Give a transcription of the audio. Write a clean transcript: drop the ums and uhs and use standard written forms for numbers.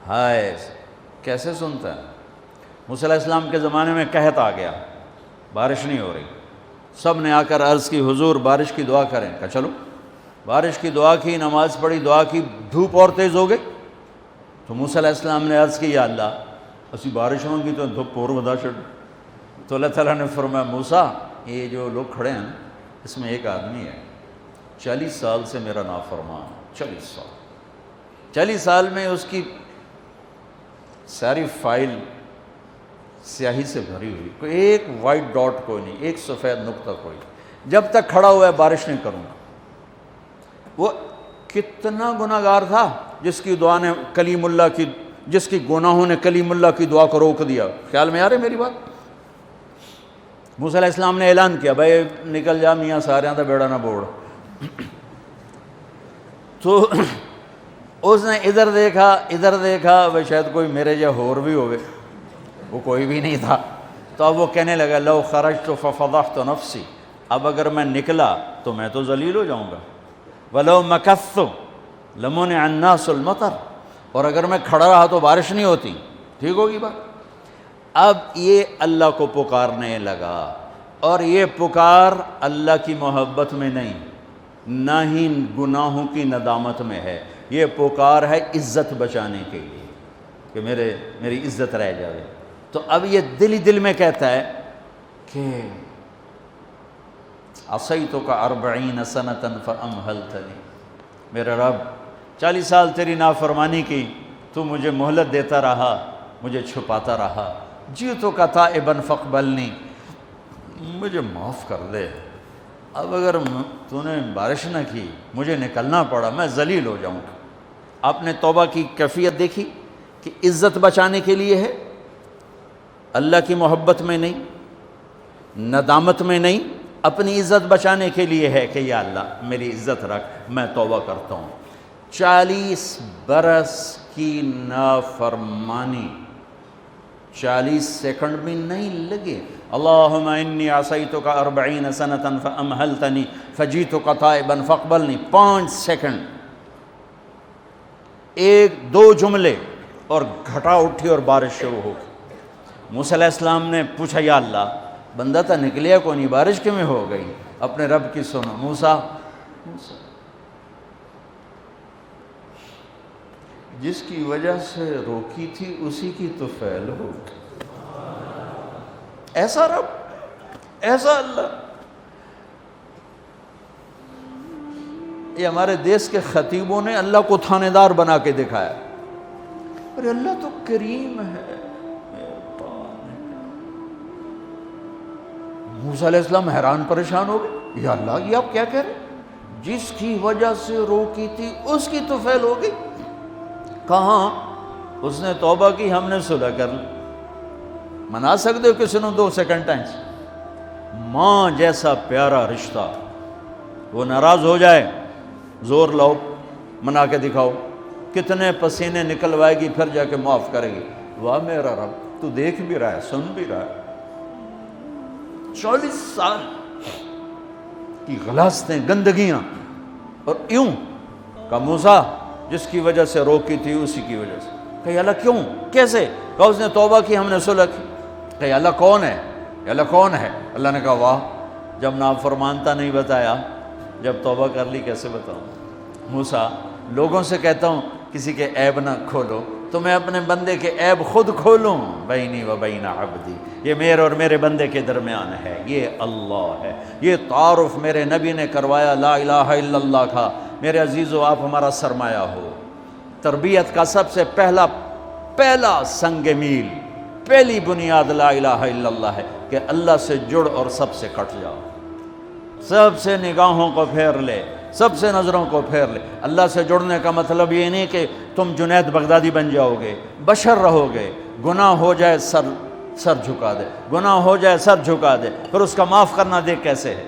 ہائے کیسے سنتا ہے۔ موسیٰ علیہ السلام کے زمانے میں قحط آ گیا، بارش نہیں ہو رہی، سب نے آ کر عرض کی حضور بارش کی دعا کریں، کہا چلو بارش کی دعا کی، نماز پڑھی، دعا کی، دھوپ اور تیز ہو گئی۔ تو موسیٰ علیہ السلام نے عرض کی یا اللہ اسی بارش ہوں گی تو دھوپ اور ودا چھڑ۔ تو اللہ تعالیٰ نے فرمایا موسیٰ یہ جو لوگ کھڑے ہیں اس میں ایک آدمی ہے 40 سال سے میرا نافرمان، 40 سال میں اس کی ساری فائل سیاہی سے بھری ہوئی، کوئی ایک وائٹ ڈاٹ کوئی نہیں، ایک سفید نقطہ کوئی، جب تک کھڑا ہوا ہے بارش نہیں کروں گا۔ وہ کتنا گناہ گار تھا جس کی دعا نے کلیم اللہ کی، جس کی گناہوں نے کلیم اللہ کی دعا کو روک دیا۔ خیال میں آ رہی میری بات؟ موسیٰ علیہ السلام نے اعلان کیا بھائی نکل جا میاں سارے دا بیڑا نہ بوڑ۔ تو اس نے ادھر دیکھا وہ شاید کوئی میرے جا ہور بھی ہوئے، وہ کوئی بھی نہیں تھا۔ تو اب وہ کہنے لگا لو خرجت ففضحت نفسی، اب اگر میں نکلا تو میں تو ذلیل ہو جاؤں گا، ولو مکثت لمنع الناس المطر، اور اگر میں کھڑا رہا تو بارش نہیں ہوتی۔ ٹھیک ہوگی بات؟ اب یہ اللہ کو پکارنے لگا، اور یہ پکار اللہ کی محبت میں نہیں، نہ ہی گناہوں کی ندامت میں ہے، یہ پکار ہے عزت بچانے کے لیے کہ میری عزت رہ جائے۔ تو اب یہ دل ہی دل میں کہتا ہے کہ عصیتک 40 سنة فأمہلتنی، میرے رب 40 سال تیری نافرمانی کی، تو مجھے مہلت دیتا رہا، مجھے چھپاتا رہا، جئتک تائبا فاقبلنی، مجھے معاف کر دے۔ اب اگر تو نے بارش نہ کی، مجھے نکلنا پڑا، میں ذلیل ہو جاؤں گا۔ آپ نے توبہ کی کیفیت دیکھی کہ عزت بچانے کے لیے ہے، اللہ کی محبت میں نہیں، ندامت میں نہیں، اپنی عزت بچانے کے لیے ہے کہ یا اللہ میری عزت رکھ، میں توبہ کرتا ہوں۔ 40 برس کی نافرمانی 40 سیکنڈ بھی نہیں لگے۔ اللہم انی عصیتک 40 سنة فأمہلتنی فجئتک تائبا فاقبلنی، 5 سیکنڈ، 1-2 جملے اور گھٹا اٹھی اور بارش شروع ہو گئی۔ موسیٰ علیہ السلام نے پوچھا یا اللہ بندہ تھا نکلیا کو نہیں، بارش کیوں ہو گئی؟ اپنے رب کی سنو، موسیٰ جس کی وجہ سے روکی تھی اسی کی تو فعل ہو گئی۔ ایسا رب، ایسا اللہ۔ یہ ہمارے دیس کے خطیبوں نے اللہ کو تھانے دار بنا کے دکھایا، ارے اللہ تو کریم ہے۔ موسیٰ علیہ السلام حیران پریشان ہو گئے، یا اللہ یہ آپ کیا کہہ رہے ہیں؟ جس کی وجہ سے روکی تھی اس کی تو فعل ہو گئی۔ کہاں؟ اس نے توبہ کی، ہم نے صلح کر لی۔ منا سکتے ہو کسی نے 2 سیکنڈ ٹائم؟ ماں جیسا پیارا رشتہ، وہ ناراض ہو جائے زور لاؤ منا کے دکھاؤ، کتنے پسینے نکلوائے گی پھر جا کے معاف کرے گی۔ واہ میرا رب، تو دیکھ بھی رہا ہے، سن بھی رہا ہے۔ 40 سال کی غلاظتیں، گندگیاں، اور یوں کہ موسیٰ جس کی وجہ سے روکی تھی اسی کی وجہ سے۔ کہ اللہ کیوں، کیسے؟ کہ اس نے توبہ کی، ہم نے صلح کی۔ کہ اللہ کون ہے؟ اللہ کون ہے؟ اللہ نے کہا واہ، جب نافرمانتا نہیں بتایا، جب توبہ کر لی کیسے بتاؤں؟ موسیٰ لوگوں سے کہتا ہوں کسی کے عیب نہ کھولو، تو میں اپنے بندے کے عیب خود کھولوں؟ بینی و بین عبدی، یہ میرے اور میرے بندے کے درمیان ہے، یہ اللہ ہے۔ یہ تعارف میرے نبی نے کروایا لا الہ الا اللہ کا۔ میرے عزیزو آپ ہمارا سرمایہ ہو۔ تربیت کا سب سے پہلا سنگ میل، پہلی بنیاد لا الہ الا اللہ ہے کہ اللہ سے جڑ اور سب سے کٹ جاؤ، سب سے نگاہوں کو پھیر لے، سب سے نظروں کو پھیر لے۔ اللہ سے جڑنے کا مطلب یہ نہیں کہ تم جنید بغدادی بن جاؤ گے، بشر رہو گے۔ گناہ ہو جائے سر جھکا دے، گناہ ہو جائے سر جھکا دے، پھر اس کا معاف کرنا دیکھ کیسے ہے۔